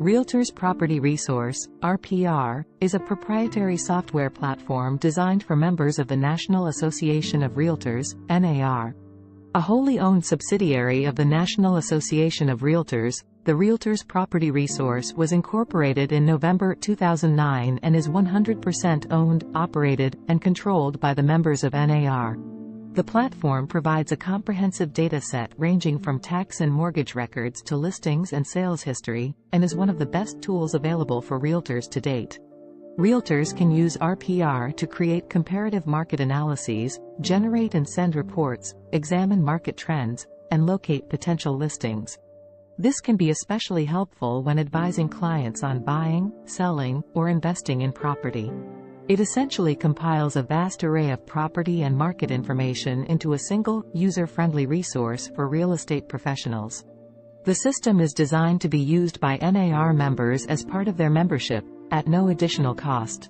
Realtors Property Resource, RPR, is a proprietary software platform designed for members of the National Association of Realtors, NAR. A wholly owned subsidiary of the National Association of Realtors, the Realtors Property Resource was incorporated in November 2009 and is 100% owned, operated, and controlled by the members of NAR. The platform provides a comprehensive data set ranging from tax and mortgage records to listings and sales history, and is one of the best tools available for realtors to date. Realtors can use RPR to create comparative market analyses, generate and send reports, examine market trends, and locate potential listings. This can be especially helpful when advising clients on buying, selling, or investing in property. It essentially compiles a vast array of property and market information into a single, user-friendly resource for real estate professionals. The system is designed to be used by NAR members as part of their membership, at no additional cost.